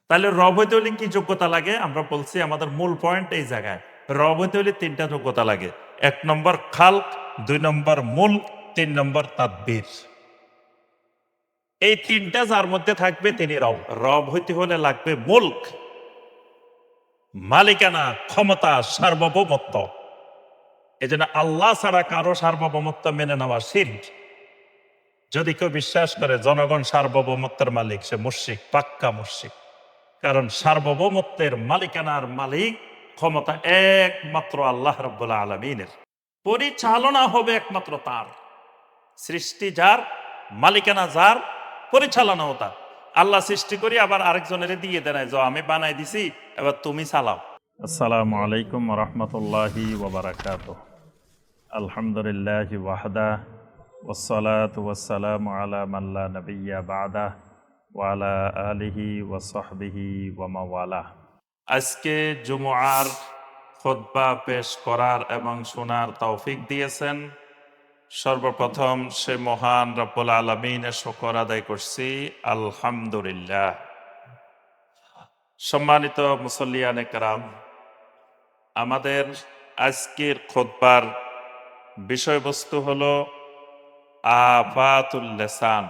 তাহলে রব হইতে হলে কি যোগ্যতা লাগে? আমরা বলছি আমাদের মূল পয়েন্ট এই জায়গায়। রব হইতে হলে তিনটা যোগ্যতা লাগে। ১ নম্বর খালক, ২ নম্বর মুলক, ৩ নম্বর তাদবীর। এই তিনটা যার মধ্যে থাকবে তিনি রব। রব হইতে হলে লাগবে মুলক, মালিকানা, ক্ষমতা, সার্বভৌমত্ব। এই জন্য আল্লাহ ছাড়া কারো সার্বভৌমত্ব মেনে নেওয়া শিরক। যদি কেউ বিশ্বাস করে জনগণ সার্বভৌমত্বের মালিক, সে মুশরিক, পাক্কা মুশরিক। কারণ সার্বভৌমত্বের মালিকানার মালিক, ক্ষমতা একমাত্র আল্লাহ রাব্বুল আলামিনের। পরিচালনা হবে একমাত্র তার। সৃষ্টি যার, মালিকানা যার, পরিচালনাও তার। আল্লাহ সৃষ্টি করি আবার আরেকজনের দিয়ে দেয় যে আমি বানাই দিছি, এবার তুমি চালাও। আসসালামু আলাইকুম ওয়া রাহমাতুল্লাহি ওয়া বারাকাতুহু। আলহামদুলিল্লাহি ওয়াহদা ওয়াসসালাতু ওয়াসসালামু আলা মান লা নাবিয়্যা বা'দা ওয়া আলা আলিহি ওয়া সাহবিহি ওয়া মাওয়ালা। আজকে জুমআর খুতবা পেশ করার এবং শোনার তৌফিক দিয়েছেন। সর্বপ্রথম সে মহান রব্বুল আলামিনের শুকর আদায় করছি, আলহামদুলিল্লাহ। সম্মানিত মুসল্লিয়ানে কেরাম, আমাদের আজকের খুতবার বিষয়বস্তু হলো আফাতুল লিসান,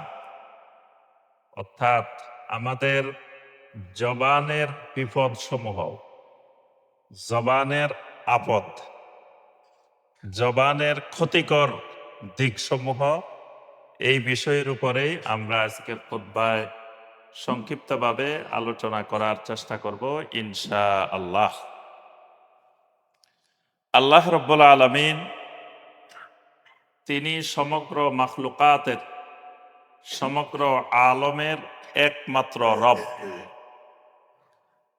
অর্থাৎ আমাদের জবানের বিপদ সমূহ, জবানের আপদ, জবানের ক্ষতিকর দিকসমূহ। এই বিষয়ের উপরেই আমরা আজকের খুতবায় সংক্ষিপ্তভাবে আলোচনা করার চেষ্টা করব ইনশাআল্লাহ। আল্লাহ রাব্বুল আলামিন তিনি সমগ্র মাখলুকাতের, সমগ্র আলমের একমাত্র রব।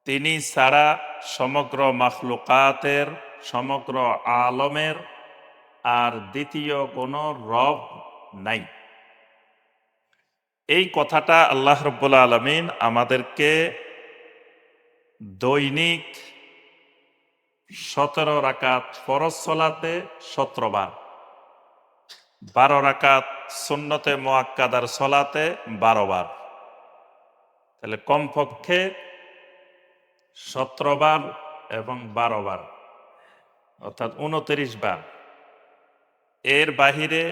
তিনি ছাড়া সমগ্র মাখলুকাতের, সমগ্র আলমের আর দ্বিতীয় কোনো রব নাই। এই কথাটা আল্লাহ রাব্বুল আলামিন আমাদেরকে দৈনিক 17 রাকাত ফরজ সালাতে 17 বার, 12 রাকাত সুন্নতে মুআক্কাদার সালাতে 12 বার, তাহলে কমপক্ষে 17 বার এবং 12 বার, অর্থাৎ 29 বার। এর বাহিরে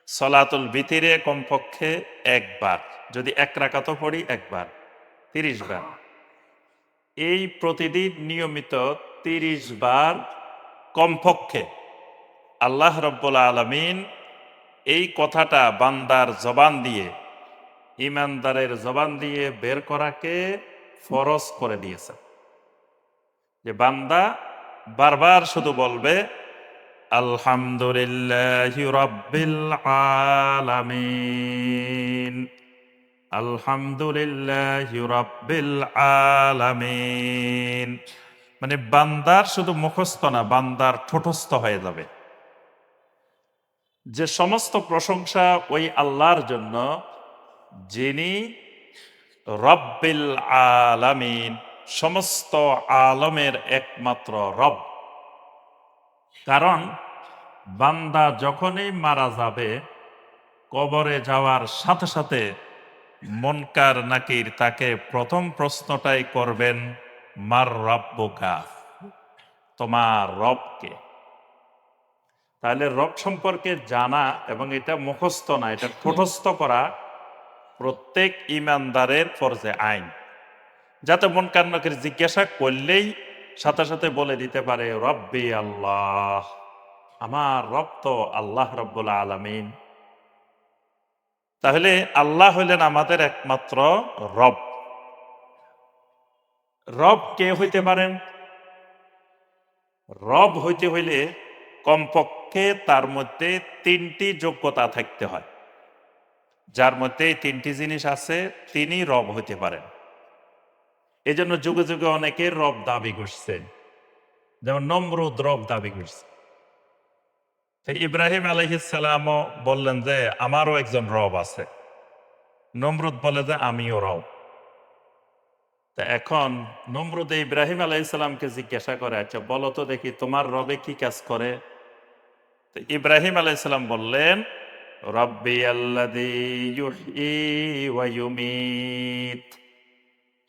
সলাতুল ভিতরে কমপক্ষে একবার, যদি 1 রাকাতও পড়ি একবার, 30 বার। এই প্রতিদিন নিয়মিত 30 বার কমপক্ষে আল্লাহ রাব্বুল আলামিন এই কথাটা বান্দার জবান দিয়ে, ইমানদারের জবান দিয়ে বের করাকে ফরজ করে দিয়েছে। যে বান্দা বারবার শুধু বলবে আলহামদুলিল্লাহি রাব্বিল আলামিন, আলহামদুলিল্লাহি রাব্বিল আলামিন। মানে বান্দার শুধু মুখস্থ না, বান্দার ঠোঁটস্থ হয়ে যাবে যে সমস্ত প্রশংসা ওই আল্লাহর জন্য, যিনি রব্বিল আলামিন, সমস্ত আলমের একমাত্র রব। কারণ বান্দা যখনই মারা যাবে, কবরে যাওয়ার সাথে সাথে মুনকার নাকির তাকে প্রথম প্রশ্নটাই করবেন, মার রাব্বুকা, তোমার রবকে। তাহলে রব সম্পর্কে জানা এবং এটা মুখস্থ না, এটা ঠোঁটস্থ করা প্রত্যেক ইমানদারের ফরজে আইন, যাতে মুনকার নাকির জিজ্ঞাসা করলেই সাথে সাথে বলে দিতে পারে রব্বি আল্লাহ, আমার রব তো আল্লাহ রাব্বুল আলামিন। তাহলে আল্লাহ হইলেন আমাদের একমাত্র রব। রব কে হইতে পারেন? রব হইতে হইলে কমপক্ষে তার মধ্যে 3টি যোগ্যতা থাকতে হয়। যার মধ্যে এই 3টি জিনিস আছে তিনি রব হইতে পারেন। এই জন্য যুগে যুগে অনেকে রব দাবি করছে, যেমন নমরুদ রব দাবি করছে। ইব্রাহিম আলাইহিস সালামও বললেন যে আমারও একজন রব আছে। নমরুদ বলে যে আমিও রব। তা এখন নমরুদ ইব্রাহিম আলাইহিস সালামকে জিজ্ঞাসা করে, আচ্ছা বলো তো দেখি তোমার রবে কি কাজ করে? তো ইব্রাহিম আলাইহিস সালাম বললেন, রব্বি আল্লাযী ইউহয়ী ওয়া ইউমীত,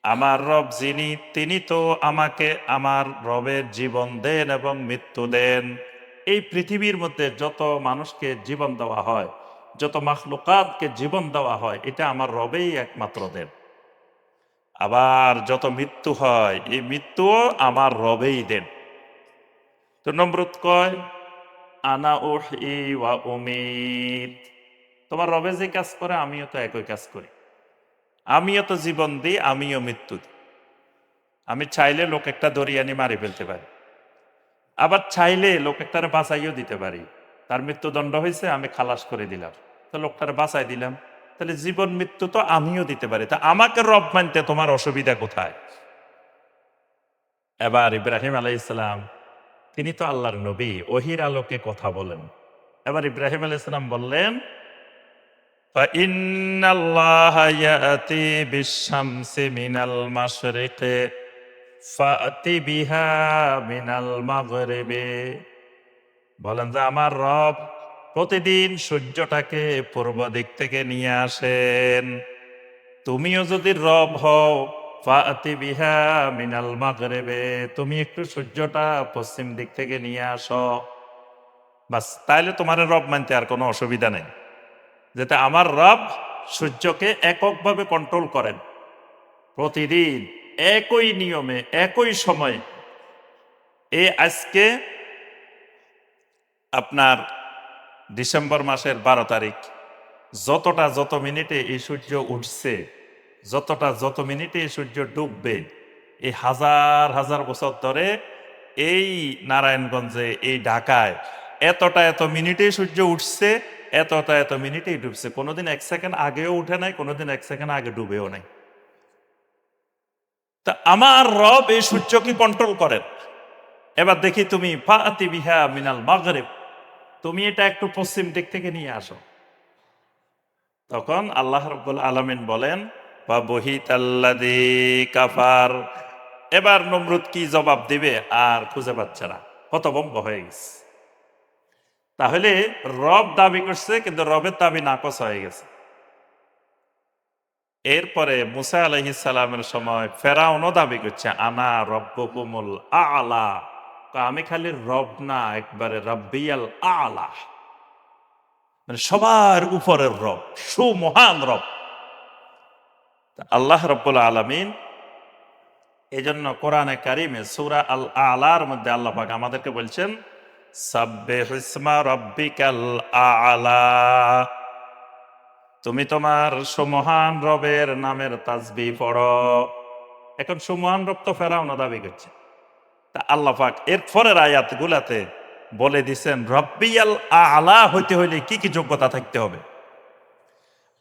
আমার রব যিনি, তিনি তো আমাকে আমার রবের জীবন দেন এবং মৃত্যু দেন। এই পৃথিবীর মধ্যে যত মানুষকে জীবন দেওয়া হয়, যত মাখলুকাতকে জীবন দেওয়া হয়, এটা আমার রবেই একমাত্র দেন। আবার যত মৃত্যু হয়, এই মৃত্যুও আমার রবেই দেন। তো নমরুদ কয়, আনা উহি ওয়া উমিত, তোমার রবে যে কাজ করে আমিও তো একই কাজ করি, আমিও তো জীবন দিই, আমিও মৃত্যু দিই। আমি চাইলে লোক একটা দরিয়ানি মারি ফেলতে পারি, আবার চাইলে লোক একটারে বাঁচাইও দিতে পারি। তার মৃত্যুদণ্ড হয়েছে, আমি খালাস করে দিলাম, তো লোকটারে বাঁচাই দিলাম। তাহলে জীবন মৃত্যু তো আমিও দিতে পারি, তা আমাকে রব মানতে তোমার অসুবিধা কোথায়? এবার ইব্রাহিম আলাইহিসসালাম, তিনি তো আল্লাহর নবী, ওহির আলোকে কথা বলেন। এবার ইব্রাহিম আলাইহিসসালাম বললেন, فَإِنَّ اللَّهَ يَأْتِي بِالشَّمْسِ مِنَ الْمَشْرِقِ فَأْتِ بِهَا مِنَ الْمَغْرِبِ। বলেন যে আমার রব প্রতিদিন সূর্যটাকে পূর্ব দিক থেকে নিয়ে আসেন। তুমিও যদি রব হও, ফাতি বিহা মিনাল মাগরিবে, তুমি একটু সূর্যটা পশ্চিম দিক থেকে নিয়ে আসো। বাস, তাইলে তোমার রব মানতে আর কোনো অসুবিধা নেই। যেটা আমার রব সূর্যকে এককভাবে কন্ট্রোল করেন, প্রতিদিন একই নিয়মে একই সময়ে। আজকে আপনার ডিসেম্বর মাসের 12 তারিখ, যত মিনিটে এই সূর্য উঠছে, যত মিনিটে এই সূর্য ডুববে, এই হাজার হাজার বছর ধরে এই নারায়ণগঞ্জে, এই ঢাকায় এত মিনিটে সূর্য উঠছে, এত মিনিটেই ডুবছে। কোনোদিন 1 সেকেন্ড আগেও উঠে নাই, কোনোদিন 1 সেকেন্ড আগে ডুবেও নাই। তা আমার রব এই সূর্যকে কন্ট্রোল করেন। এবার দেখি তুমি ফাতি বিহা মিনাল মাগরিব, তুমি এটা একটু পশ্চিম দিক থেকে নিয়ে আসো। তখন আল্লাহ রাব্বুল আলামিন বলেন, ফাবহিতাল্লাযী কাফার। এবার নমরুদ কি জবাব দিবে আর খুঁজে পাচ্ছে না, হতভম্ব হয়ে গেছে। তাহলে রব দাবি করছে, কিন্তু রবের দাবি নাকচ হয়ে গেছে। এরপরে মুসা আলাইহিস সালামের সময় ফেরাউনও দাবি করছে, আনা রব্বুকুমুল আ'লা, আমি খালি রব না, একবারে রব্বিয়াল আ'লা, মানে সবার উপরের রব, সুমহান রব। আল্লাহ রাব্বুল আলামিন এই জন্য কোরআনে কারিমে সূরা আল আলার মধ্যে আল্লাহ পাক আমাদেরকে বলছেন, সাব্বিহিসমা রাব্বিকাল আ'লা, তুমি তোমার সুমহান রবের নামের তাসবিহ পড়ো। এখন সুমহান রব তো ফেরাউনও দাবি করছে। তা আল্লাহ পাক এর পরের আয়াতগুলাতে বলে দিছেন, রব্বিয়াল আ'লা হইতে হইলে কি কি যোগ্যতা থাকতে হবে।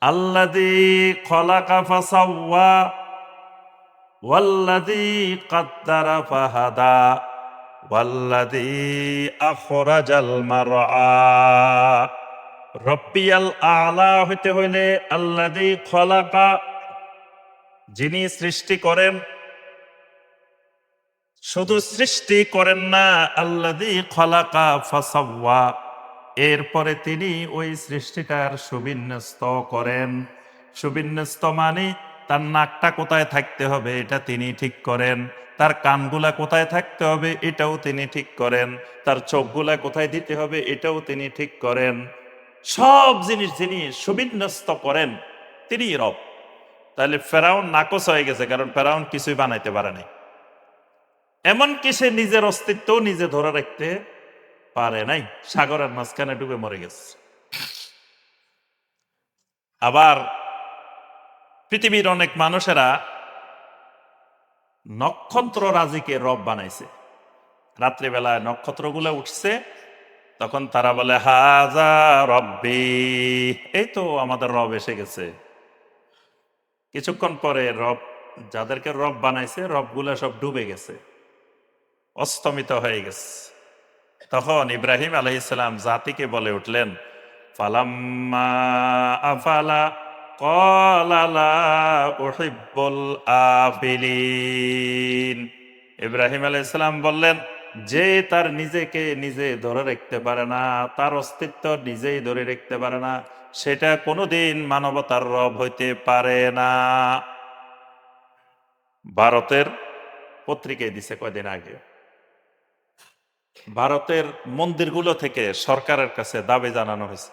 আল্লাযী খলাকা ফাসাওয়া ওয়াল্লাযী কাদ্দারা ফাহাদা ওয়াল্লাযী আখরাজাল মারআ। রব্বিয়াল আ'লা হইতে হইলে আল্লাযী খলাকা, যিনি সৃষ্টি করেন, শুধু সৃষ্টি করেন না, আল্লাযী খলাকা ফাসাওয়া, এরপরে তিনি ওই সৃষ্টিটার সুবিন্যস্ত করেন। সুবিন্যস্ত মানে তার নাকটা কোথায় থাকতে হবে এটা তিনি ঠিক করেন, তার কানগুলা কোথায় থাকতে হবে এটাও তিনি ঠিক করেন, তার চোখগুলা কোথায় দিতে হবে এটাও তিনি ঠিক করেন। সব জিনিস যিনি সুবিন্যস্ত করেন তিনি রব। তাহলে ফেরাউন নাকচ হয়ে গেছে, কারণ ফেরাউন কিছুই বানাইতে পারে নাই। এমনকি সে নিজের অস্তিত্ব নিজে ধরে রাখতে পারে নাই, সাগরের মাঝখানে ডুবে মরে গেছে। আবার পৃথিবীর অনেক মানুষেরা নক্ষত্র রাজিকে রব বানাইছে। রাত্রিবেলায় নক্ষত্রগুলো উঠছে, তখন তারা বলে, হাজা রব্বি, এই তো আমাদের রব এসে গেছে। কিছুক্ষণ পরে রব, যাদেরকে রব বানাইছে, রবগুলা সব ডুবে গেছে, অস্তমিত হয়ে গেছে। তখন ইব্রাহিম আলাইহিসসালাম জাতিকে বলে উঠলেন, ফালাম্মা আফালা ক্বালা লা উহিব্বুল আফিলিন। ইব্রাহিম আলাইহিসসালাম বললেন, যে তার নিজেকে নিজে ধরে রাখতে পারে না, তার অস্তিত্ব নিজেই ধরে রাখতে পারে না, সেটা কোনোদিন মানবতার রব হইতে পারে না। ভারতের পত্রিকায় দিছে কয়দিন আগে। ভারতের মন্দিরগুলো থেকে সরকারের কাছে দাবি জানানো হয়েছে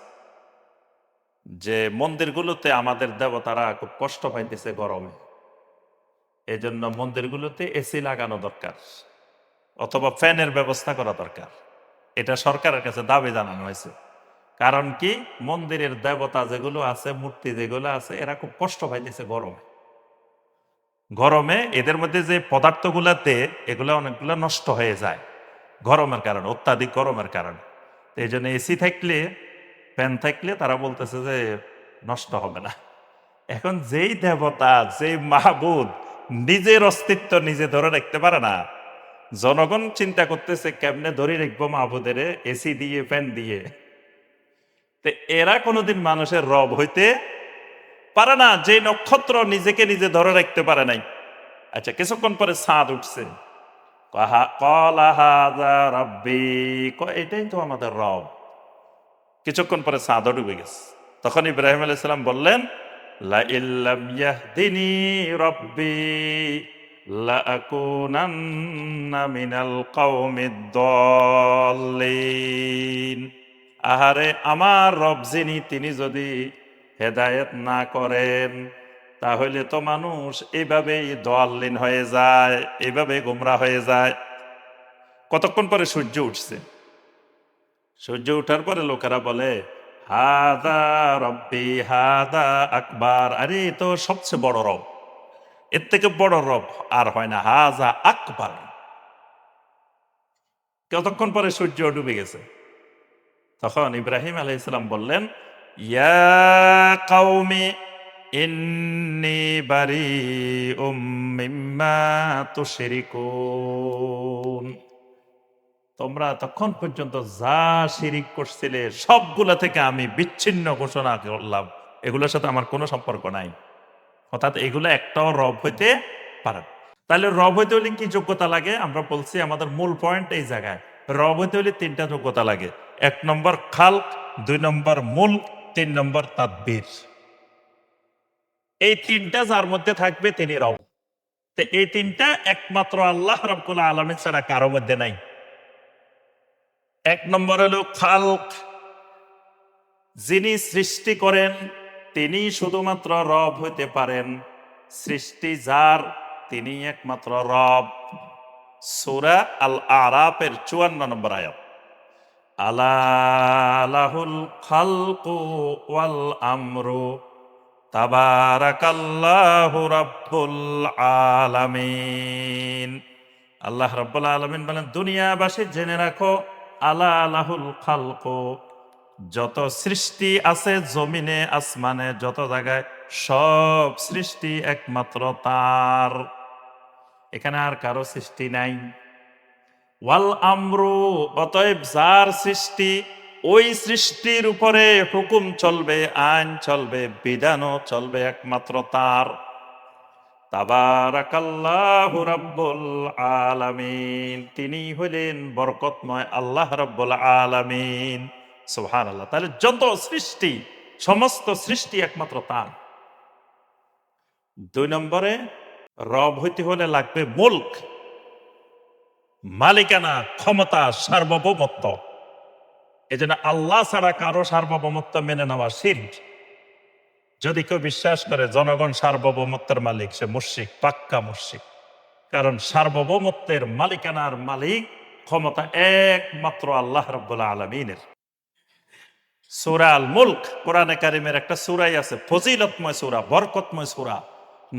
যে মন্দিরগুলোতে আমাদের দেবতারা খুব কষ্ট পাইতেছে গরমে, এই জন্য মন্দিরগুলোতে এসি লাগানো দরকার অথবা ফ্যানের ব্যবস্থা করা দরকার। এটা সরকারের কাছে দাবি জানানো হয়েছে। কারণ কি, মন্দিরের দেবতা যেগুলো আছে, মূর্তি যেগুলো আছে, এরা খুব কষ্ট পাইতেছে গরমে। গরমে এদের মধ্যে যে পদার্থগুলাতে এগুলো অনেকগুলো নষ্ট হয়ে যায় গরমের কারণে, অত্যাধিক গরমের কারণে। তো এই জন্য এসি থাকলে, ফ্যান থাকলে তারা বলতেছে যে নষ্ট হবে না। এখন যেই দেবতা, যেই মাহবুদ নিজের অস্তিত্ব নিজে ধরে রাখতে পারে না, জনগণ চিন্তা করতেছে কেমনে ধরে রাখবো মাহবুদের এসি দিয়ে, ফ্যান দিয়ে। তো এরা কোনোদিন মানুষের রব হইতে পারে না, যে নক্ষত্র নিজেকে নিজে ধরে রাখতে পারে নাই। আচ্ছা, কিছুক্ষণ পরে চাঁদ উঠছে, এটাই তো আমাদের রব। কিছুক্ষণ পরে চাঁদও ডুবে গেছে। তখন ইব্রাহিম আলাইহিস সালাম বললেন, লা ইল্লাম ইয়াহদিনি রাব্বি লাআকুনান্না মিনাল কওমিদ দাল্লিন। আহারে, আমার রব যিনি, তিনি যদি হেদায়েত না করেন তাহলে তো মানুষ এইভাবেই দাল্লিন হয়ে যায়, এইভাবে গোমরা হয়ে যায়। কতক্ষণ পরে সূর্য উঠছে। সূর্য উঠার পরে লোকেরা বলে, হাদা রব্বি হাদা আকবার। আরে, এ তো সবচেয়ে বড় রব, এর থেকে বড় রব আর হয় না, হাজা আকবার। কতক্ষণ পরে সূর্য ডুবে গেছে। তখন ইব্রাহিম আলাইহিস সালাম বললেন, ইয়া কওমি ইন্নী বারিউম মিম্মা তুশরিকুন। তোমরা তখন পর্যন্ত যা শিরিক করছিলে সবগুলা থেকে আমি বিচ্ছিন্ন ঘোষণা করলাম, এগুলোর সাথে আমার কোনো সম্পর্ক নাই। অর্থাৎ এগুলো একটাও রব হইতে পারে না। তাহলে রব হইতে হলে কি যোগ্যতা লাগে? আমরা বলছি আমাদের মূল পয়েন্ট এই জায়গায়। রব হইতে হলে তিনটা যোগ্যতা লাগে। 1 নম্বর খালক, 2 নম্বর মুলক, 3 নম্বর তাদবীর। এই তিনটা যার মধ্যে থাকবে তিনি রব। তো এই তিনটা একমাত্র আল্লাহ রাব্বুল আলামিন ছাড়া কারো মধ্যে নাই। 1 নম্বর হলো খালক, যিনি সৃষ্টি করেন তিনি শুধুমাত্র রব হইতে পারেন। সৃষ্টি যার, তিনি একমাত্র রব। সূরা আল আরাফের 54 নম্বর আয়াত, আলা লাহুল খালকু ওয়াল আমরু তাবারাকাল্লাহু রাব্বুল আলামিন। আল্লাহ রাব্বুল আলামিন বলেন, দুনিয়াবাসী জেনে রাখো, আলা লাহুল খালকু, যত সৃষ্টি আছে জমিনে আসমানে যত জায়গায়, সব সৃষ্টি একমাত্র তার, এখানে আর কারো সৃষ্টি নাই। ওয়াল আমরু, অতএব যার সৃষ্টি, ওই সৃষ্টির উপরে হুকুম চলবে, আইন চলবে, বিধানও চলবে একমাত্র তার। তাবারাকাল্লাহু রাব্বুল আলামিন, তিনি হইলেন বরকতময় আল্লাহ রাব্বুল আলামিন। সুবহানাল্লাহ। তাহলে যত সৃষ্টি, সমস্ত সৃষ্টি একমাত্র তার। 2 নম্বরে রব হইতে হলে লাগবে মুলক, মালিকানা, ক্ষমতা, সার্বভৌমত্ব। এই জন্য আল্লাহ ছাড়া কারো সার্বভৌমত্ব মেনে নেওয়া শিরক। যদি কেউ বিশ্বাস করে জনগণ সার্বভৌমত্বের মালিক, সে মুশরিক, পাক্কা মুশরিক। কারণ সার্বভৌমত্বের মালিকানার মালিক, ক্ষমতা একমাত্র আল্লাহ রাব্বুল আলামিনের। সূরা আল মুলক কোরআনে কারিমের একটা সূরাই আছে, ফজিলতময় সূরা, বরকতময় সূরা।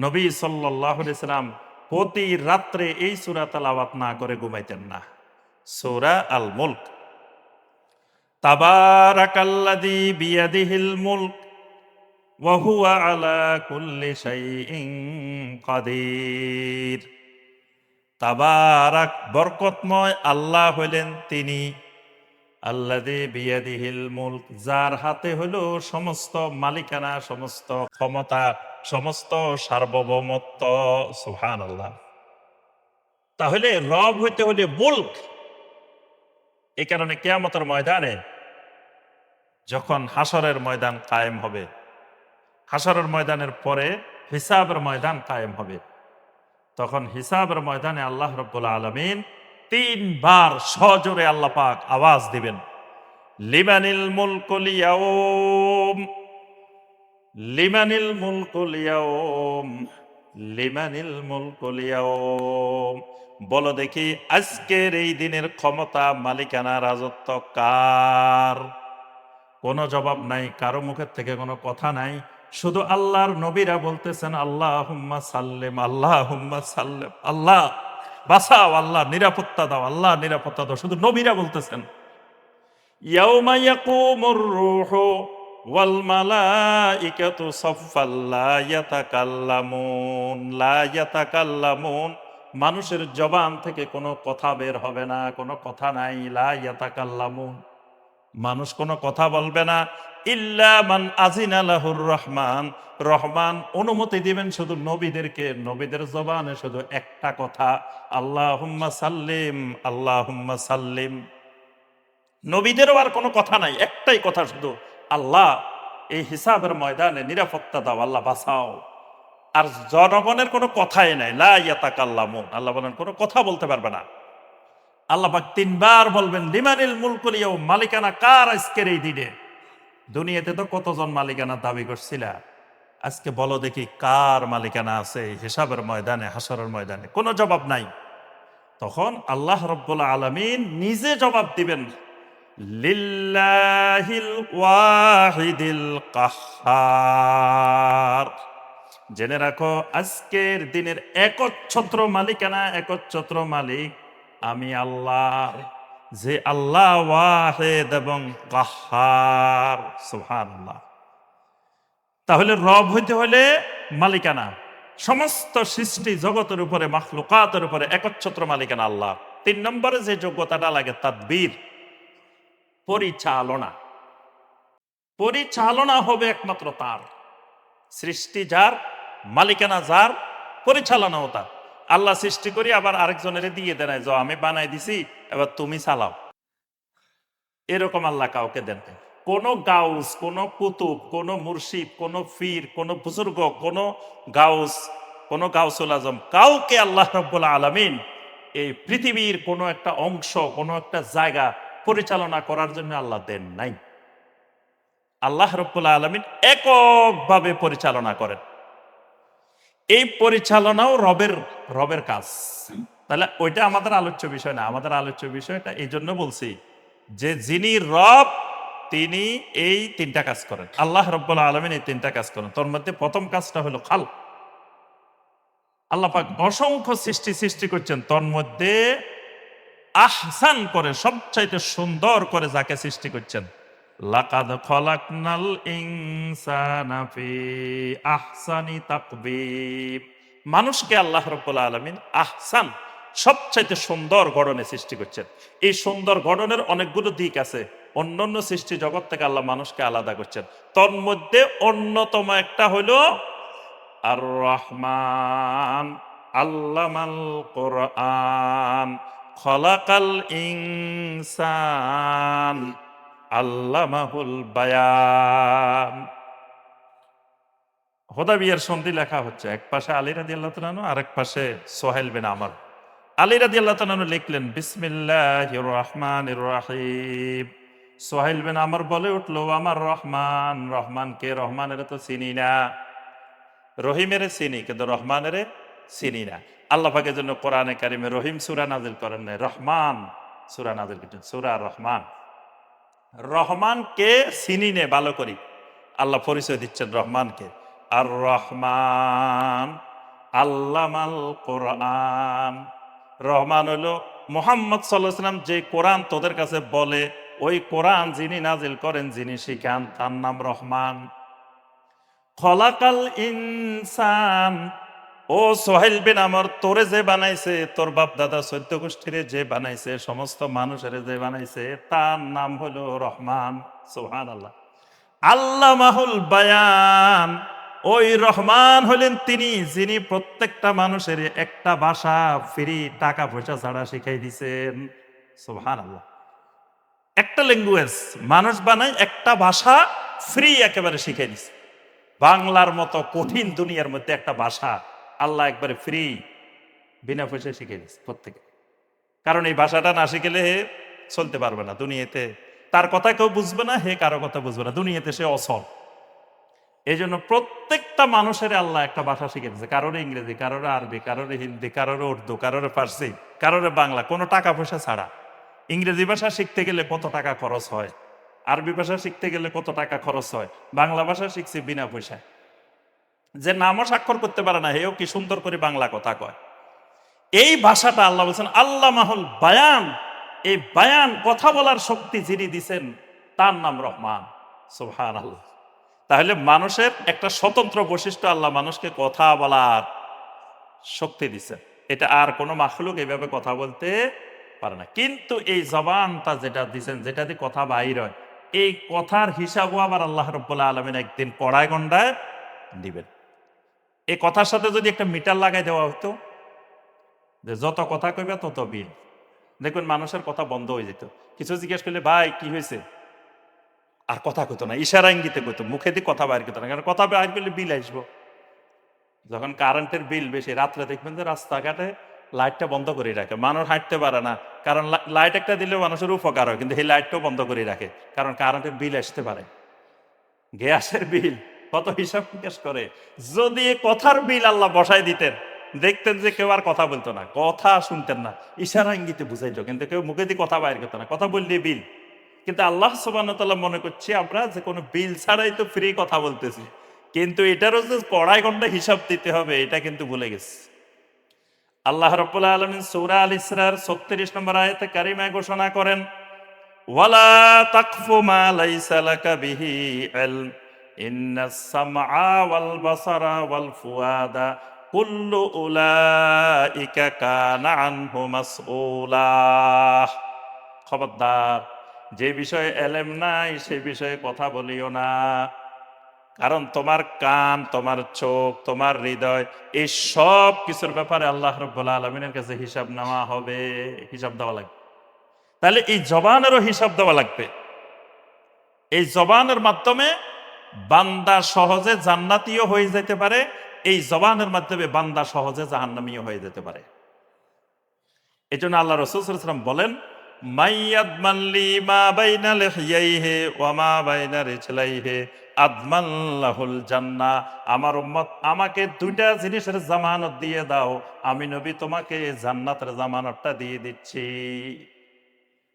নবী সাল্লাল্লাহু আলাইহি সাল্লাম প্রতি রাত্রে এই সূরা তেলাওয়াত না করে ঘুমাইতেন না। সূরা আল মুলক, তাবারাকাল্লাযী বিয়াদিহিল মুলক ওয়া হুয়া আলা কুল্লি শাইইন কাদির। তাবারাক, বরকতময় আল্লাহ হইলেন তিনি, আল্লাযী বিয়াদিহিল মুলক, যার হাতে হলো সমস্ত মালিকানা, সমস্ত ক্ষমতা, সমস্ত সার্বভৌমত্ব। সুবহানাল্লাহ। তাহলে রব হইতে হলে মুলক। এই কারণে কিয়ামতের ময়দানে যখন হাসরের ময়দান কায়েম হবে, হাসরের ময়দানের পরে হিসাবের ময়দান কায়েম হবে, তখন হিসাবের ময়দানে আল্লাহ রাব্বুল আলামিন তিনবার সজোরে আল্লাহ পাক আওয়াজ দিবেন, লিমানিল মুলকুল ইয়াউম, লিমানিল মুলকুল ইয়াউম, লিমানিল মুলকুল ইয়াউম। বলো দেখি আজকের এই দিনের ক্ষমতা, মালিকানা, রাজত্ব কার? কোনো জবাব নাই, কারো মুখের থেকে কোনো কথা নাই। শুধু আল্লাহর নবীরা বলতেছেন আল্লাহুম্মা সাল্লিম, আল্লাহুম্মা সাল্লিম, আল্লাহ বাঁচাও, আল্লাহ নিরাপত্তা দাও, আল্লাহ নিরাপত্তা দাও, শুধু নবীরা বলতেছেন। ইয়াউমা ইয়াকুমুর রূহু ওয়াল মালাইকাতু সাফফান লা ইয়াতাকাল্লামুন, লা ইয়াতাকাল্লামুন। মানুষের জবান থেকে কোনো কথা বের হবে না, কোনো কথা নাই। লা ইয়াতাকাল্লামুন, মানুষ কোনো কথা বলবে না। ইল্লা মান আজিনা লাহুর রহমান, রহমান অনুমতি দিবেন শুধু নবীদেরকে। নবীদের জবানে শুধু একটা কথা, আল্লাহুম্মা সাল্লিম, আল্লাহুম্মা সাল্লিম। নবীদেরও আর কোনো কথা নাই, একটাই কথা শুধু, আল্লাহ এই হিসাবের ময়দানে নিরাপত্তা দাও, আল্লাহ বাঁচাও। আর জনগণের কোনো কথাই নাই, লা ইয়াতাকাল্লামুন, আল্লাহ বলেন কোনো কথা বলতে পারবে না। আল্লাহ পাক তিনবার বলবেন লিমানিল মুলকুল ইয়াউম, মালিকানা কার আজকের এই দিনে? দুনিয়াতে তো কতজন মালিকানা দাবি করছিল, আজকে বলো দেখি কার মালিকানা আছে এই হিসাবের ময়দানে, হাসরের ময়দানে? কোনো জবাব নাই। তখন আল্লাহ রাব্বুল আলামিন নিজে জবাব দিবেন, লিল্লাহিল ওয়াহিদিল কাহ্হার। জেনে রাখো আজকের দিনের একচ্ছত্র মালিকানা, একচ্ছত্র মালিক আমি আল্লাহ, যে আল্লাহ ওয়াহিদ এবং কাহ্হার। সুবহানাল্লাহ। তাহলে রব হইতে হলে মালিকানা, সমস্ত সৃষ্টি জগতের উপরে, মাখলুকাতের উপরে একচ্ছত্র মালিকানা আল্লাহ। 3 নম্বরে যে যোগ্যতাটা লাগে তাদবীর, পরিচালনা। পরিচালনা হবে একমাত্র তার। সৃষ্টি যার, মালিকানা যার, পরিচালনাও তার। আল্লাহ সৃষ্টি করি আবার আরেকজনের দিয়ে দেন, যে আমি বানাই দিছি এবার তুমি চালাও, এরকম আল্লাহ কাউকে দেন না। কোন গাউস, কোন কুতুব, কোন মুর্শিদ, কোন ফির, কোন বুজুর্গ, কোন গাউস, কোন গাউসুল আজম, কাউকে আল্লাহ রাব্বুল আলামিন এই পৃথিবীর কোন একটা অংশ, কোন একটা জায়গা পরিচালনা করার জন্য আল্লাহ দেন নাই। আল্লাহ রাব্বুল আলামিন এককভাবে পরিচালনা করেন। এই পরিচালনাও রবের কাজ। তাহলে ওইটা আমাদের আলোচ্য বিষয় না। আমাদের আলোচ্য বিষয়টা এই জন্য বলছি যে যিনি রব তিনি এই 3টা কাজ করেন। আল্লাহ রাব্বুল আলামিন এই 3টা কাজ করেন। তোর মধ্যে প্রথম কাজটা হলো খালক। আল্লাহ পাক অসংখ্য সৃষ্টি করছেন, তোর মধ্যে আহসান করে, সবচাইতে সুন্দর করে যাকে সৃষ্টি করছেন, লাকাদ খলাকনাল ইনসানা ফি আহসানি তাকবীম। মানুষকে আল্লাহ রাব্বুল আলামিন আহসান, সবচাইতে সুন্দর গঠনে সৃষ্টি করছেন। এই সুন্দর গঠনের অনেকগুলো দিক আছে। অন্যান্য সৃষ্টি জগৎ থেকে আল্লাহ মানুষকে আলাদা করছেন। তোর মধ্যে অন্যতম একটা হইল আর রহমান, আল্লামাল কোরআন, খলাকাল ইনসান, আল্লামাহুল বায়ান। হুদাইবিয়ার সন্ধি লেখা হচ্ছে, এক পাশে আলী রাদিয়াল্লাহু তাআলা আনহু, আরেক পাশে সোহেল বিন আমর। আলী রাদিয়াল্লাহু তাআলা আনহু লিখলেন বিসমিল্লাহির রহমানির রহিম। সোহেল বিন আমর বলে উঠলো আমার রহমান। রহমান কে? রহমানের তো চিনি না। রহিমের চিনি কিন্তু রহমানের চিনি না। আল্লাহ পাকের জন্য কোরআনে কারিমে রহিম সূরা নাজিল করেন নাই, রহমান সূরা নাজিল করেছেন, সূরা রহমান। রহমানকে চিনি নে ভালো করি, আল্লাহ পরিচয় দিচ্ছেন রহমানকে। আর রহমান আল্লামাল কোরআন। রহমান হলো মুহাম্মদ সাল্লাল্লাহু আলাইহি ওয়াসাল্লাম যে কোরআন তোদের কাছে বলে, ওই কোরআন যিনি নাজিল করেন, যিনি শিখান, তার নাম রহমান। খলাকাল ইনসান, ও সোহেল বিন আমর, তোরে যে বানাইছে, তোর বাপ দাদা 14 গোষ্ঠীরে যে বানাইছে, সমস্ত মানুষের যে বানাইছে, তার নাম হলো রহমান। সুবহানাল্লাহ। আল্লামাহুল বায়ান, ওই রহমান হলেন তিনি যিনি প্রত্যেকটা মানুষের একটা ভাষা ফ্রি, টাকা পয়সা ছাড়া শিখাই দিছেন। সুবহানাল্লাহ। একটা ল্যাঙ্গুয়েজ মানুষ বানায়, একটা ভাষা ফ্রি একেবারে শিখাই দিছে। বাংলার মতো কঠিন দুনিয়ার মধ্যে একটা ভাষা আল্লাহ একবারে ফ্রি বিনা পয়সায় শিখে দিচ্ছে প্রত্যেকে। কারণ এই ভাষাটা না শিখেলে হে চলতে পারবে না দুনিয়াতে, তার কথা কেউ বুঝবে না, হে কারো কথা বুঝবে না, দুনিয়াতে সে অসল। এই জন্য প্রত্যেকটা মানুষের আল্লাহ একটা ভাষা শিখে দিচ্ছে, কারোর ইংরেজি, কারোর আরবি, কারোর হিন্দি, কারোর উর্দু, কারোর ফার্সি, কারোর বাংলা, কোনো টাকা পয়সা ছাড়া। ইংরেজি ভাষা শিখতে গেলে কত টাকা খরচ হয়, আরবি ভাষা শিখতে গেলে কত টাকা খরচ হয়, বাংলা ভাষা শিখছি বিনা পয়সায়। যে নামও স্বাক্ষর করতে পারে না, হেও কি সুন্দর করে বাংলা কথা কয়। এই ভাষাটা আল্লাহ বলছেন আল্লাহ মাহুল বায়ান, এই বায়ান কথা বলার শক্তি যিনি দিছেন তার নাম রহমান। সুবহানাল্লাহ। তাহলে মানুষের একটা স্বতন্ত্র বৈশিষ্ট্য, আল্লাহ মানুষকে কথা বলার শক্তি দিছে, এটা আর কোনো মাখলুক এইভাবে কথা বলতে পারে না। কিন্তু এই জবানটা যেটা দিছেন, যেটা দিয়ে কথা বাইর হয়, এই কথার হিসাবও আবার আল্লাহ রাব্বুল আলামিন একদিন কড়ায় গন্ডায় দিবেন। এই কথার সাথে যদি একটা মিটার লাগাই দেওয়া হতো, যে যত কথা কইবে তত বিল, দেখবেন মানুষের কথা বন্ধ হয়ে যেত। কিছু জিজ্ঞেস করলে ভাই কি হয়েছে, আর কথা কইতো না, ইশারা ইঙ্গিতে কইতো, মুখে দিয়ে কথা বাইর করতো না, কারণ কথা বাইর করলে বিল আসবো। যখন কারেন্টের বিল বেশি, রাত্রে দেখবেন যে রাস্তাঘাটে লাইটটা বন্ধ করে রাখে, মানুষ হাঁটতে পারে না, কারণ লাইট একটা দিলেও মানুষের উপকার হয়, কিন্তু এই লাইটটাও বন্ধ করে রাখে, কারণ কারেন্টের বিল আসতে পারে। গ্যাসের বিল কত হিসাব নিকাশ করে। যদি এ কথার বিল আল্লাহ বসায় দিতেন, দেখতেন যে কেউ আর কথা বলতো না, কথা শুনতেন না, ইশারা ইঙ্গিতে বুঝাইতো, কিন্তু কেউ মুখে দিয়ে কথা বাইর করতো না, কথা বললে বিল। কিন্তু আল্লাহ সুবহানাহু ওয়া তাআলা মনে করছি আমরা যে কোনো বিল ছাড়াই তো ফ্রি কথা বলতেছি, কিন্তু এটারও যে কড়াই ঘন্টা হিসাব দিতে হবে এটা কিন্তু ভুলে গেছে। আল্লাহ রাব্বুল আলামিন সূরা আল ইসরার 36 নম্বর আয়াতে কারিমায় ঘোষণা করেন, ওয়ালা তাকফু মা লাইসা লাকা বিহি ইলম ইন্নাস সামআ ওয়াল বাসারা ওয়াল ফুয়াদা কুল্লু উলাইকা কানা আনহু মাসউলা। খবরদার, যে বিষয়ে এলেম নাই সে বিষয়ে কথা বলিও না, কারণ তোমার কান, তোমার চোখ, তোমার হৃদয়, এই সব কিছুর ব্যাপারে আল্লাহ রাব্বুল আলামিনের কাছে হিসাব নেওয়া হবে, হিসাব দেওয়া লাগবে। তাহলে এই জবানেরও হিসাব দেওয়া লাগবে। এই জবানের মাধ্যমে বান্দা সহজে জান্নাতীয় হয়ে যেতে পারে, এই জবানের মাধ্যমে বান্দা সহজে জাহান্নামীয় হয়ে যেতে পারে। এই জন্য আল্লাহ রাসূল সাল্লাল্লাহু আলাইহি ওয়াসাল্লাম বলেন, মাইয়াদ মাল্লি মা বাইনা লিহইয়াইহি ওয়া মা বাইনা রিজলাইহি আদমাল্লাহুল জান্নাহ। আমার উম্মত আমাকে দুইটা জিনিসের জামানত দিয়ে দাও, আমি নবী তোমাকে জান্নাতের জামানতটা দিয়ে দিচ্ছি।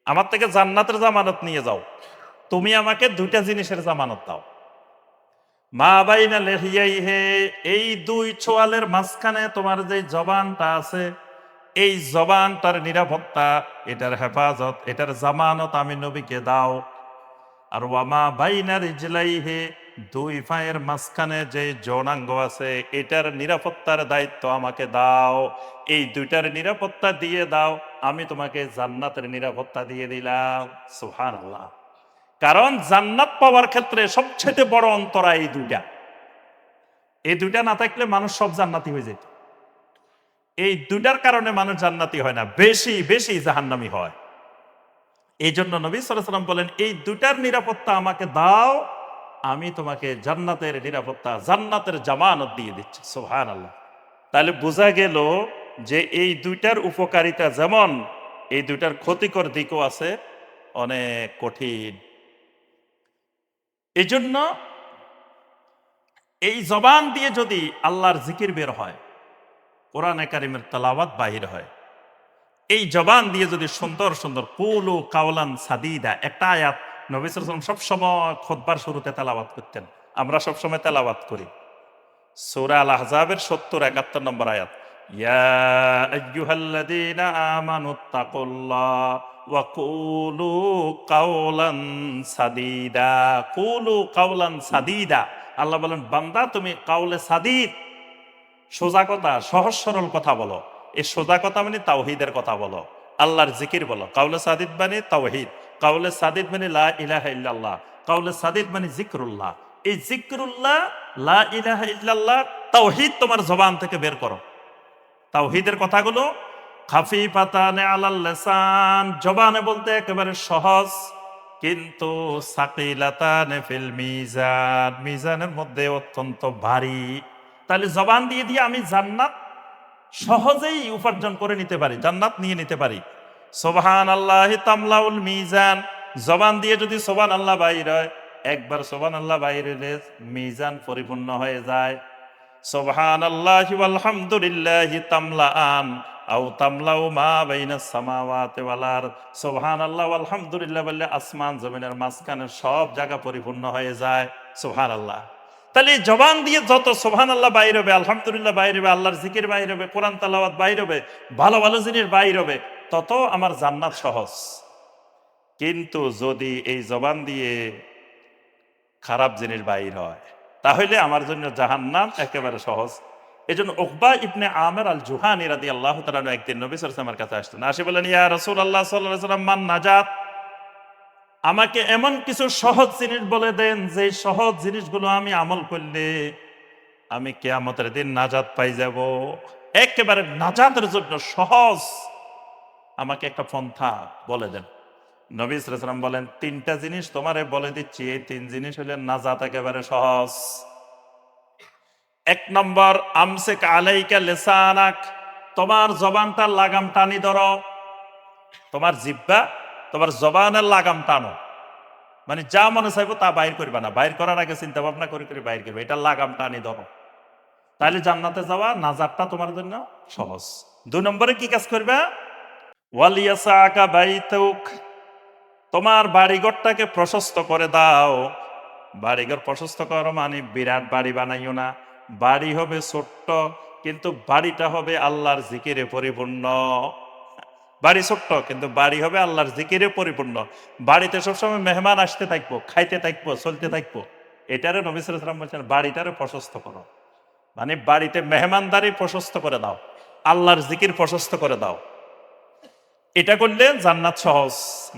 আমার থেকে জান্নাতের জামানত নিয়ে যাও, তুমি আমাকে দুইটা জিনিসের জামানত দাও। মা বাইনা লিহইয়াইহি, এই দুই চোয়ালের মাঝখানে তোমার যে জবানটা আছে, এই জবানটার নিরাপত্তা, এটার হেফাজত, এটার জামানত আমি নবীকে দাও। আর ওয়ামা বাইনা রিজলাইহি, দুই পায়ের মাঝখানে যে যৌনাঙ্গ আছে, এটার নিরাপত্তার দায়িত্ব আমাকে দাও। এই দুইটার নিরাপত্তা দিয়ে দাও, আমি তোমাকে জান্নাতের নিরাপত্তা দিয়ে দিলাম। সুবহানাল্লাহ। কারণ জান্নাত পাওয়ার ক্ষেত্রে সবচেয়ে বড় অন্তরা এই দুইটা। এই দুইটা না থাকলে মানুষ সব জান্নাতি হয়ে যেত। এই দুটার কারণে মানুষ জান্নাতি হয় না, বেশি বেশি জাহান্নামী হয়। এই জন্য নবী সাল্লাল্লাহু আলাইহি ওয়াসাল্লাম বলেন, এই দুটার নিরাপত্তা আমাকে দাও, আমি তোমাকে জান্নাতের নিরাপত্তা, জান্নাতের জামানত দিয়ে দিচ্ছি। সুবহানাল্লাহ। তাহলে বোঝা গেল যে এই দুইটার উপকারিতা যেমন, এই দুইটার ক্ষতিকর দিকও আছে অনেক কঠিন। এই জন্য এই জবান দিয়ে যদি আল্লাহর জিকির বের হয়, কোরআনে কারিমের তেলাওয়াত বাহির হয়, এই জবান দিয়ে যদি সুন্দর সুন্দর কুলু কাওলান সাদিদা, একটা আয়াত নবী সাল্লাল্লাহু আলাইহি ওয়াসাল্লাম সবসময় খুতবার শুরুতে তেলাওয়াত করতেন, আমরা সবসময় তেলাওয়াত করি। সূরা আল আহজাবের 70-71 নম্বর আয়াত, ইয়া আইয়ুহাল্লাযীনা আমানুত্তাকুল্লাহ ওয়া কুলু কাওলান সাদিদা। কুলু কাওলান সাদিদা, আল্লাহ বলেন বান্দা তুমি কাউলে সাদিদ, সোজা কথা, সহজ সরল কথা বলো। এই সোজা কথা মানে তাওহীদের কথা বলো, আল্লাহর জিকির বলো। কাউলে সাদিদ মানে তাওহীদ, কাউলে সাদিদ মানে লা ইলাহা ইল্লাল্লাহ, কাউলে সাদিদ মানে জিকরুল্লাহ। এই জিকরুল্লাহ, লা ইলাহা ইল্লাল্লাহ, তাওহীদ তোমার জবান থেকে বের করো। তাওহীদের কথাগুলো খাফিফাতানে আলাল লিসান, জবানে বলতে একেবারে সহজ, কিন্তু সাকিলাতানে ফিল মিজান, মিজানের মধ্যে অত্যন্ত ভারী। তাহলে জবান দিয়ে দিয়ে আমি জান্নাত সহজেই উপার্জন করে নিতে পারি, জান্নাত নিয়ে নিতে পারি। সুবহানাল্লাহি তামলাউল মিজান, জবান দিয়ে যদি সুবহানাল্লাহ বাইর হয়, একবার সুবহানাল্লাহ বাইর হলে মিজান পরিপূর্ণ হয়ে যায়। সুবহানাল্লাহি ওয়াল হামদুলিল্লাহি তামলাআন আও তামলাউ মা বাইনাস সামাওয়াতি ওয়াল আরদ। সুবহানাল্লাহ ওয়াল হামদুলিল্লাহ বললে আসমান জমিনের মাঝখানে সব জায়গা পরিপূর্ণ হয়ে যায়। সুবহানাল্লাহ। তাহলে জবান দিয়ে যত সুবহানাল্লাহ বাইর হবে, আলহামদুলিল্লাহ বাইর হবে, আল্লাহর জিকির বাইর হবে, কোরআন তেলাওয়াত বাইর হবে, ভালো ভালো জিনিস বাইর হবে, তত আমার জান্নাত সহজ। কিন্তু যদি এই জবান দিয়ে খারাপ জিনিস বাইর হয়, তাহলে আমার জন্য জাহান্নাম একেবারে সহজ। এই জন্য উকবা ইবনে আমের আল জুহানি রাদিয়াল্লাহু তাআলা একদিন নবী সাল্লাল্লাহু আলাইহি ওয়াসাল্লামের কাছে আসলেন, আসে বলেন, ইয়া রাসূলুল্লাহ সাল্লাল্লাহু আলাইহি ওয়াসাল্লাম, মান নাজাত, আমাকে এমন কিছু সহজ জিনিস বলে দেন যে সহজ জিনিসগুলো আমি আমল করলে আমি কিয়ামতের দিন নাজাত পাই যাব। একেবারে নাজাতের জন্য সহজ আমাকে একটা পন্থা বলে দেন। নবী সাল্লাল্লাহু আলাইহি ওয়াসাল্লাম বলেন, তিনটা জিনিস তোমারে বলে দিচ্ছি, এই তিন জিনিস হলেন নাজাত একেবারে সহজ। এক নম্বর, আমসিক আলাইকা লিসানাক, তোমার জবানটার লাগাম টানি ধরো। তোমার জিহ্বা, তোমার জবানের লাগাম টানো, মানে যা মনে চাইবো তা বাইর করবে না, বাইর করার আগে চিন্তা ভাবনা করে করে বাইর করবে, এটা লাগাম টানি ধরো। তাহলে জান্নাতে যাওয়া, নাজাতটা তোমার জন্য সহজ। দুই নম্বরে কি কাজ করবে? ওয়ালিয়াসাকা বাইতুক, তোমার বাড়িঘরটাকে প্রশস্ত করে দাও। বাড়িঘর প্রশস্ত করো মানে বিরাট বাড়ি বানাইও না, বাড়ি হবে ছোট্ট, কিন্তু বাড়িটা হবে আল্লাহর জিকিরে পরিপূর্ণ। বাড়ি ছোট্ট কিন্তু বাড়ি হবে আল্লাহর জিকিরে পরিপূর্ণ। বাড়িতে সবসময় মেহমান আসতে থাকবো, খাইতে থাকবো, চলতে থাকবো। এটারে নবী সাল্লাল্লাহু আলাইহি ওয়াসাল্লাম বলছেন, বাড়িটারে প্রশস্ত করো, মানে বাড়িতে মেহমানদারি প্রশস্ত করে দাও, আল্লাহর জিকির প্রশস্ত করে দাও। এটা করলে জান্নাত সহজ,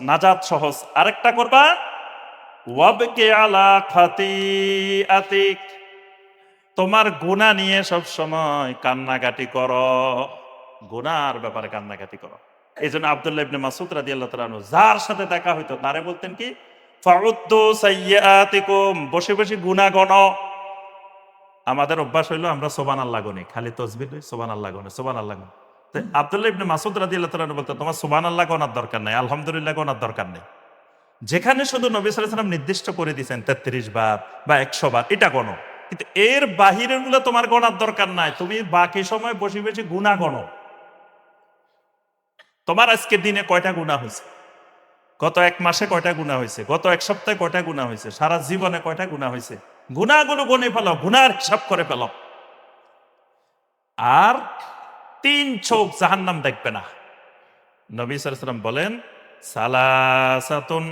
নাজাত সহজ। আরেকটা করবা, ওয়াবকি আলা খাতিআতিক, তোমার গুনাহ নিয়ে সব সময় কান্নাকাটি করো, গুনার ব্যাপারে কান্নাকাটি করো। এই জন্য আব্দুল্লাহ ইবনে মাসউদ রাদিয়াল্লাহু তাআলা আনহু যার সাথে দেখা হইতো তারে বলতেন কি, ফাউদ্দু সাইয়্যাতিকুম, বসে বসে গুনাহ গণো। আমাদের অভ্যাস হইলো আমরা সুবহানাল্লাহ গনি, খালি তাসবিহ লই, সুবহানাল্লাহ গনি, সুবহানাল্লাহ গনি। তো আব্দুল্লাহ ইবনে মাসউদ রাদিয়াল্লাহু তাআলা আনহু বলতেন, তোমার সুবহানাল্লাহ গনার দরকার নাই, আলহামদুলিল্লাহ গনার দরকার নেই। যেখানে শুধু নবী সাল্লাল্লাহু আলাইহি ওয়াসাল্লাম নির্দিষ্ট করে দিয়েছেন 33 বার বা 100 বার, এটা গণো। কিন্তু এর বাহিরের গুলো তোমার গণার দরকার নাই, তুমি বাকি সময় বসে বসে গুনাহ গণো। তোমার আজকে দিনে কয়টা গুনাহ হয়েছে, গত এক মাসে কয়টা গুনাহ হয়েছে, গত এক সপ্তাহে কয়টা গুনাহ হয়েছে, সারা জীবনে কয়টা গুনাহ হয়েছে, গুনাহগুলো গণে ফেলো, গুনার হিসাব করে ফেলো। আর 3 চোখ জাহান্নাম দেখবে না। নবী সাল্লাল্লাহু আলাইহি ওয়াসাল্লাম বলেন, সালাসাতুন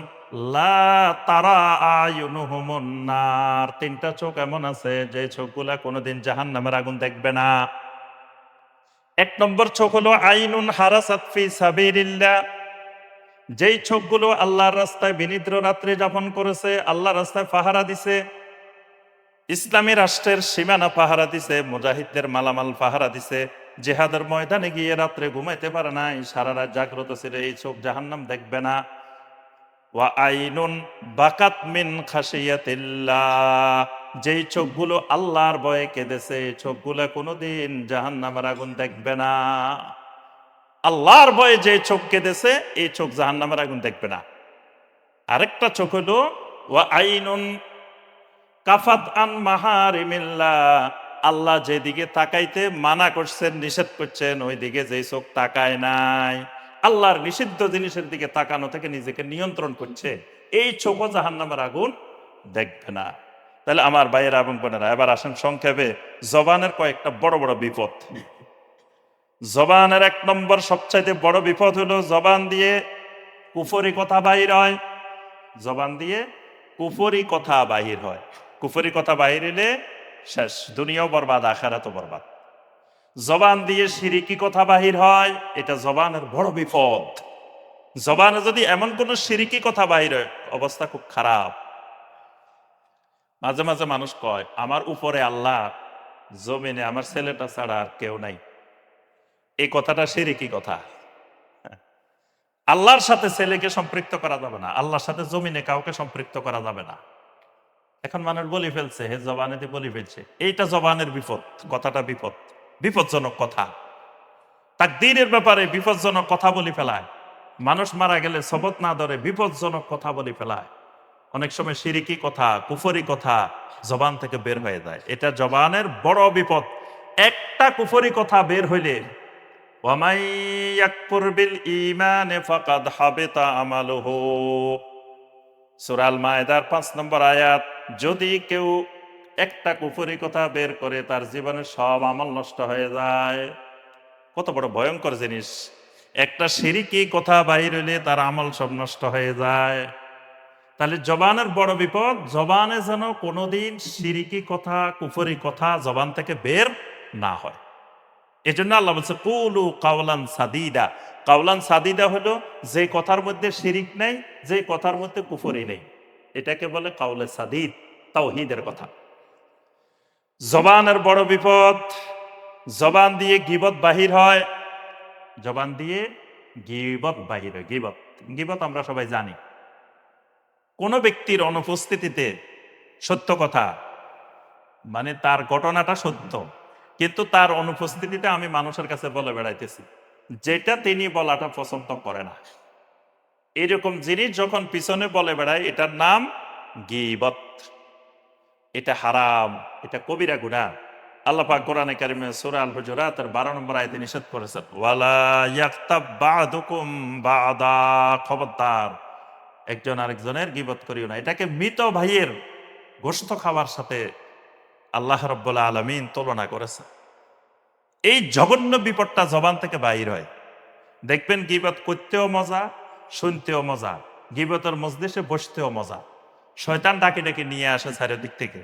লা তারা আয়ুনুহুমুন নার, 3টা চোখ এমন আছে যে চোখগুলা কোনোদিন জাহান্নামের আগুন দেখবে না। এক নম্বর চোখ হলো আইনুন হারাসাত ফি সাবিলিল্লাহ, যেই চোখগুলো আল্লাহর রাস্তায় বিনিদ্র রাত্রি যাপন করেছে, আল্লাহর রাস্তায় পাহারা দিছে, ইসলামী রাষ্ট্রের সীমানা পাহারা দিছে, মুজাহিদদের মালামাল পাহারা দিছে, জিহাদের ময়দানে গিয়ে রাত্রে ঘুমাইতে পারে নাই, সারা রাত জাগ্রত ছিল, এই চোখ জাহান্নাম দেখবে না। ওয়া আইনুন বাকাত মিন খাশিয়াতিল্লাহ, যেই চোখগুলো আল্লাহর ভয়ে কেঁদেছে, এই চোখগুলো কোনোদিন জাহান্নামের আগুন দেখবে না। আল্লাহর ভয়ে যে চোখ কেঁদেছে, এই চোখ জাহান্নামের আগুন দেখবে না। আরেকটা চোখ হলো ওয়া আইনুন কাফাত আন মাহারিমিল্লাহ, আল্লাহ যেদিকে তাকাইতে মানা করছেন, নিষেধ করছেন, ওই দিকে যেই চোখ তাকায় নাই, আল্লাহর নিষিদ্ধ জিনিসের দিকে তাকানো থেকে নিজেকে নিয়ন্ত্রণ করছে, এই চোখও জাহান্নামের আগুন দেখবে না। তাহলে আমার ভাইয়েরা এবং বোনেরা, এবার আসেন সংক্ষেপে জবানের কয়েকটা বড় বড় বিপদ। জবানের 1 নম্বর সবচাইতে বড় বিপদ হলো জবান দিয়ে কুফরি কথা বাহির হয়। জবান দিয়ে কুফরি কথা বাহির হয়, কুফরি কথা বাহির হলে শেষ, দুনিয়াও বরবাদ, আখিরাতও বরবাদ। জবান দিয়ে শিরিকি কথা বাহির হয়, এটা জবানের বড় বিপদ। জবানে যদি এমন কোন শিরিকি কথা বাহির হয়, অবস্থা খুব খারাপ। মাঝে মাঝে মানুষ কয়, আমার উপরে আল্লাহ, জমিনে আমার ছেলেটা ছাড়া আর কেউ নাই। এই কথাটা শিরিকি কথা। আল্লাহর সাথে ছেলেকে সম্পৃক্ত করা যাবে না, আল্লাহর সাথে জমিনে কাউকে সম্পৃক্ত করা যাবে না। এখন মানুষ বলি ফেলছে, হে জবানেতে বলি ফেলছে, এইটা জবানের বিপদ, কথাটা বিপদ, বিপজ্জনক কথা। তাকদীরের ব্যাপারে বিপজ্জনক কথা বলে ফেলায়, মানুষ মারা গেলে শপথ না ধরে বিপজ্জনক কথা বলে ফেলায়। অনেক সময় শিরিকি কথা, কুফরি কথা জবান থেকে বের হয়ে যায়, এটা জবানের বড় বিপদ। একটা কুফরি কথা বের হইলে ওয়ামাই ইয়াকফুর বিল ঈমানি ফাকাদ হাবিতা আমালুহু, সূরা আল মায়েদার 5 নম্বর আয়াত। যদি কেউ একটা কুফরি কথা বের করে তার জীবনের সব আমল নষ্ট হয়ে যায়। কত বড় ভয়ঙ্কর জিনিস! একটা শিরিকি কথা বাইর হইলে তার আমল সব নষ্ট হয়ে যায়। তাহলে জবানের বড় বিপদ, জবানে যেন কোনোদিন শিরিকি কথা, কুফরি কথা জবান থেকে বের না হয়। এজন্য আল্লাহ বলছে কুলু কাওলান সাদিদা। কাওলান সাদিদা হলো যে কথার মধ্যে শিরিক নেই, যে কথার মধ্যে কুফরি নেই, এটাকে বলে কাউলে সাদিদ, তাওহীদের কথা। জবানের বড় বিপদ, জবান দিয়ে গীবত বাহির হয়, জবান দিয়ে গীবত বাহির হয়। গীবত গীবত আমরা সবাই জানি, কোন ব্যক্তির অনুপস্থিতিতে সত্য কথা, মানে তার ঘটনাটা সত্য, কিন্তু তার অনুপস্থিতিতে আমি মানুষের কাছে বলে বেড়াইতেছি, যেটা তিনি বলাটা পছন্দ করে না, এরকম জিনিস যখন পিছনে বলে বেড়ায়, এটার নাম গীবত। এটা হারাম, এটা কবিরা গুনাহ। আল্লাহ পাক কোরআনে কারিমে সূরা আল হুজুরাতের 12 নম্বর আয়াতে নিষেধ করেছেন, ওয়ালা ইয়াক্তাব বা'দুকুম বা'দা, খবরদার একজন আরেকজনের গীবত করিও না। এটাকে মৃত ভাইয়ের গোশত খাওয়ার সাথে আল্লাহ রাব্বুল আলামিন তুলনা করেছেন। এই জঘন্য বিপদটা জবান থেকে বাইর হয়। দেখবেন গীবত করতেও মজা, শুনতেও মজা, গীবতের মজলিসে বসতেও মজা। শয়তান ডাকে ডেকে নিয়ে আসে চারিদিক থেকে।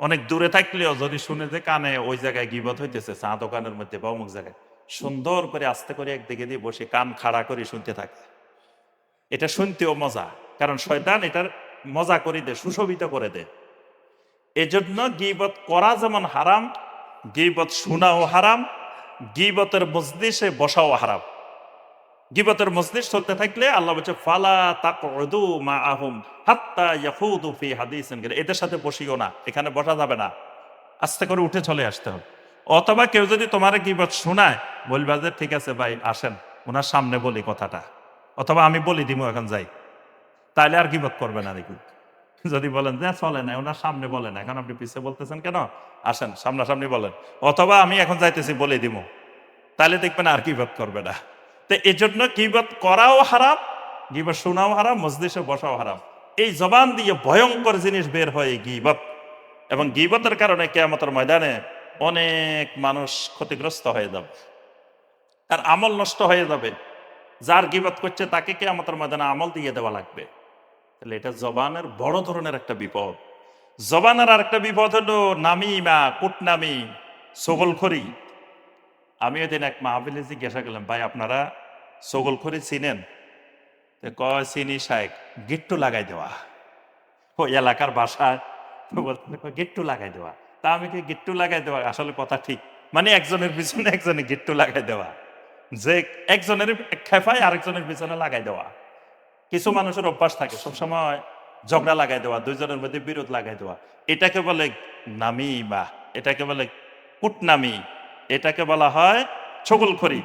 অনেক দূরে থাকলেও যদি শুনে যে কানে ওই জায়গায় গীবত হইতেছে, চা দোকানের মধ্যে বা অমুক জায়গায়, সুন্দর করে আস্তে করে একদিকে দিয়ে বসে কান খাড়া করে শুনতে থাকে। এটা শুনতেও মজা, কারণ শয়তান এটার মজা করে দেয়, সুশোভিত করে দেয়। এজন্য গীবত করা যেমন হারাম, গীবত শোনাও হারাম, গীবতের মজলিসে বসাও হারাম। গীবতের মজলিস চলতে থাকলে আল্লাহ বলছে ফালা তাকউদু মাআহুম হাত্তা ইয়াখুদু ফি হাদিসিন গায়রি, এদের সাথে বসিও না, এখানে বসা যাবে না, আস্তে করে উঠে চলে আসতে হবে। অথবা কেউ যদি তোমার গীবত শোনায়, বলবা যে ঠিক আছে ভাই আসেন, ওনার সামনে বলি কথাটা, অথবা আমি বলি দিমু এখন যাই, তাইলে আর গীবত করবে না দেখি। যদি বলেন যে চলে না, ওনার সামনে বলে না, এখন আপনি পিছিয়ে বলতেছেন কেন, আসেন সামনাসামনি বলেন, অথবা আমি এখন যাইতেছি বলে দিমু, তাহলে দেখবেন আর গীবত করবে না। তো এই জন্য গীবত করাও হারাম, গীবত শোনাও হারাম, মজলিসে বসাও হারাম। এই জবান দিয়ে ভয়ঙ্কর জিনিস বের হয় গীবত, এবং গীবতের কারণে কিয়ামতের ময়দানে অনেক মানুষ ক্ষতিগ্রস্ত হয়ে যাবে, তার আমল নষ্ট হয়ে যাবে। যার গীবত করছে তাকে কিয়ামতের ময়দানে আমল দিয়ে দেওয়া লাগবে। তাহলে এটা জবানের বড় ধরনের একটা বিপদ। জবানের আর একটা বিপদ হলো নামিমা, কুটনামি, সগলখড়ি। আমি ওইদিন এক মাহফিলে জিজ্ঞাসা করলাম, ভাই আপনারা সগলখড়ি চিনেন? তো কয় চিনি সাহেব, গিট্টু লাগাই দেওয়া, ওই এলাকার ভাষায় গিট্টু লাগাই দেওয়া। তা আমি কি গিট্টু লাগাই দেওয়া আসলে কথা ঠিক, মানে একজনের পিছনে একজনে গিট্টু লাগাই দেওয়া, যে একজনের খেপায় আরেকজনের পিছনে লাগাই দেওয়া। কিছু মানুষের অভ্যাস থাকে সবসময় ঝগড়া লাগাই দেওয়া, দুইজনের মধ্যে বিরোধ লাগাই দেওয়া। এটাকে বলে নামিমা, এটাকে বলে কুটনামি, এটাকে বলা হয় ছগলখড়ি।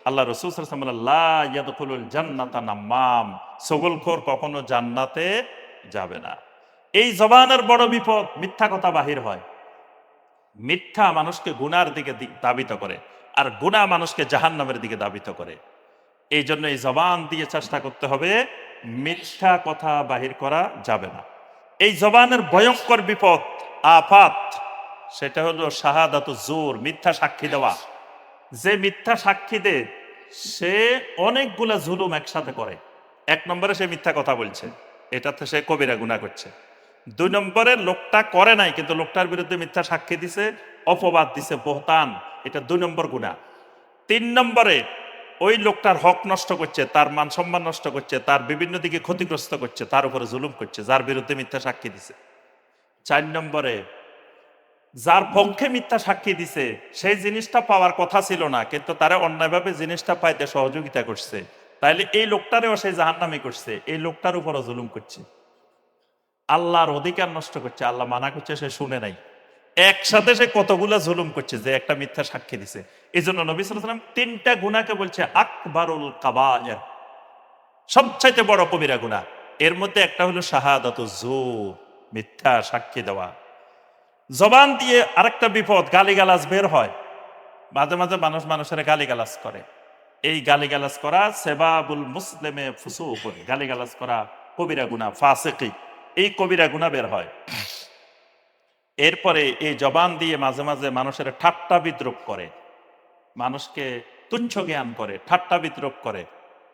আল্লাহ রাসূল সাল্লাল্লাহু আলাইহি ওয়াসাল্লাম লা ইয়াদখুলুল জান্নাতা নাম্মাম, ছগলখোর কখনো জান্নাতে যাবে না। এই জবানের বড় বিপদ, মিথ্যা কথা বাহির হয়। মিথ্যা মানুষকে গুনার দিকে ধাবিত করে, আর গুনাহ মানুষকে জাহান্নামের দিকে ধাবিত করে। এই জন্য এই জবান দিয়ে চেষ্টা করতে হবে মিথ্যা কথা বাহির করা যাবে না। এই জবানের ভয়ঙ্কর বিপদ, আফাত, সেটা হলো শাহাদাতু জুর, মিথ্যা সাক্ষী দেওয়া। যে মিথ্যা সাক্ষী দেয় সে অনেকগুলা জুলুম একসাথে করে। এক নম্বরে সে মিথ্যা কথা বলছে, এটাতে সে কবিরা গুনাহ করছে। দুই নম্বরে লোকটা করে নাই কিন্তু লোকটার বিরুদ্ধে মিথ্যা সাক্ষী দিছে, অপবাদ দিছে, বহতান, এটা 2 নম্বর গুনাহ। 3 নম্বরে ওই লোকটার হক নষ্ট করছে, তার মান সম্মান নষ্ট করছে, তার বিভিন্ন দিকে ক্ষতিগ্রস্ত করছে, তার উপরে জুলুম করছে যার বিরুদ্ধে মিথ্যা সাক্ষী দিছে। 4 নম্বরে যার পক্ষে মিথ্যা সাক্ষী দিছে সেই জিনিসটা পাওয়ার কথা ছিল না, কিন্তু তারা অন্যায়ভাবে জিনিসটা পাইতে সহযোগিতা করছে, তাইলে এই লোকটারেও সেই জাহান্নামী করছে, এই লোকটার উপরও জুলুম করছে, আল্লাহর অধিকার নষ্ট করছে, আল্লাহ মানা করছে সে শুনে নাই। একসাথে সে কতগুলা জুলুম করছে যে একটা মিথ্যা সাক্ষী দিছে। এই জন্য নবী সাল্লাল্লাহু আলাইহি ওয়াসাল্লাম তিনটা গুনাহকে বলছে আকবারুল কাবায়ের, সবচাইতে বড় কবিরা গুনাহ। এর মধ্যে একটা হলো শাহাদাতুজ জুর, মিথ্যা সাক্ষী দেওয়া। জবান দিয়ে আরেকটা বিপদ, গালিগালাজ বের হয়। মাঝে মাঝে মানুষ মানুষের গালিগালাজ করে। এই গালিগালাজ করা সেবাবুল মুসলিমে ফুসুকুন, গালিগালাজ করা কবিরা গুনাহ, ফাসিকি, এই কবিরা গুনাহ বের হয়। এরপরে এই জবান দিয়ে মাঝে মাঝে মানুষের ঠাট্টা বিদ্রুপ করে, মানুষকে তুচ্ছ জ্ঞান করে, ঠাট্টা বিদ্রুপ করে।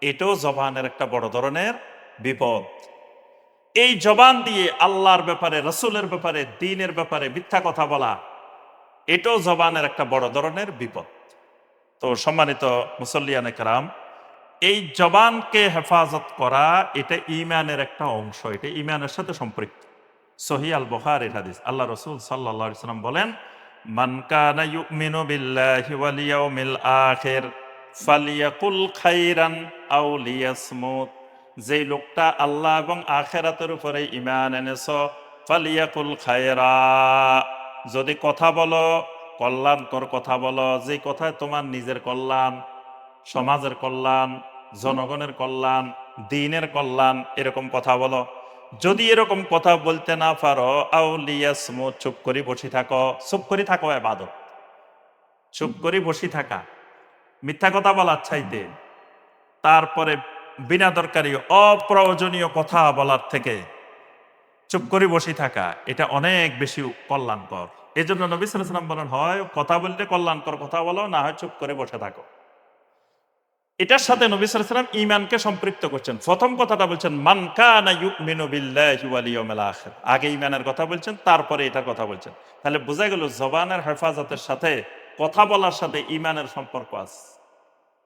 এটাও জবানের একটা বড় ধরনের বিপদ। এই জবান দিয়ে আল্লাহর ব্যাপারে, রসুলের ব্যাপারে, দ্বীনের ব্যাপারে মিথ্যা কথা বলা, এটাও জবানের একটা বড় ধরনের বিপদ। তো সম্মানিত মুসল্লিয়ানে কেরাম, এই জবানকে হেফাজত করা এটা ঈমানের একটা অংশ, এটা ঈমানের সাথে সম্পৃক্ত। সহিহ আল বুখারীর হাদিস, আল্লাহ রাসূল সাল্লাল্লাহু আলাইহি ওয়াসাল্লাম বলেন, মান কানা ইউমিনু বিল্লাহি ওয়াল ইয়াউমিল আখির ফালিয়াকুল খাইরান আও লিয়াসমুত। যে লোকটা আল্লাহ এবং আখিরাতের উপরে ঈমান এনেছো, ফালিয়াকুল খায়রা, যদি কথা বলো কল্যাণকর কথা বলো, যে কথায় তোমার নিজের কল্যাণ, সমাজের কল্যাণ, জনগণের কল্যাণ, দ্বীনের কল্যাণ, এরকম কথা বলো। যদি এরকম কথা বলতে না পারো, আউলিয়াসমুত, চুপ করে বসে থাকো। চুপ করে থাকো ইবাদত, চুপ করে বসে থাকা মিথ্যা কথা বলার চাইতে, তারপরে বিনা দরকারি অপ্রয়োজনীয় কথা বলার থেকে চুপ করে বসে থাকা, এটা অনেক বেশি কল্যাণকর। এই জন্য নবী সাল্লাল্লাহু আলাইহি ওয়াসাল্লাম বলেন, হয় কথা বলতে কল্যাণকর কথা বলো, না হয় চুপ করে বসে থাকো। এটার সাথে নবী সাল্লাল্লাহু আলাইহি ওয়াসাল্লাম ঈমানকে সম্পৃক্ত করছেন। প্রথম কথাটা বলছেন মান কানা ইউমিনু বিল্লাহি ওয়াল ইয়াউমিল আখির, আগে ঈমানের কথা বলছেন, তারপরে এটার কথা বলছেন। তাহলে বোঝা গেল জবানের হেফাজতের সাথে কথা বলার সাথে ঈমানের সম্পর্ক আছে।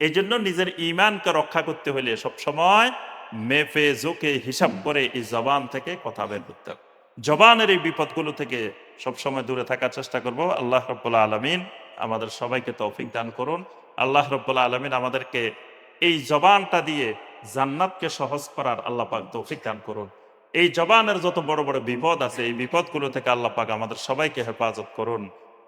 এই জন্য নিজের ঈমানকে রক্ষা করতে হলে সবসময় মেপে জোকে হিসাব করে এই জবান থেকে কথা বের করতে হবে। জবানের এই বিপদগুলো থেকে সবসময় দূরে থাকার চেষ্টা করব। আল্লাহ রাব্বুল আলামিন আমাদের সবাইকে তৌফিক দান করুন। আল্লাহ রাব্বুল আলামিন আমাদেরকে এই জবানটা দিয়ে জান্নাতকে সহজ করার আল্লাহ পাক তৌফিক দান করুন। এই জবানের যত বড় বড় বিপদ আছে, এই বিপদগুলো থেকে আল্লাহ পাক আমাদের সবাইকে হেফাজত করুন।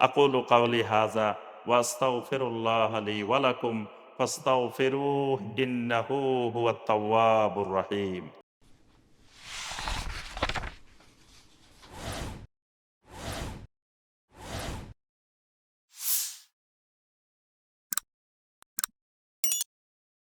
আকুলু কাওলি হাযা ওয়া আস্তাগফিরুল্লাহ লি ওয়া লাকুম ফাস্তাগফিরুহু ইন্নাহু হুয়াত তাওয়াবুর রহিম।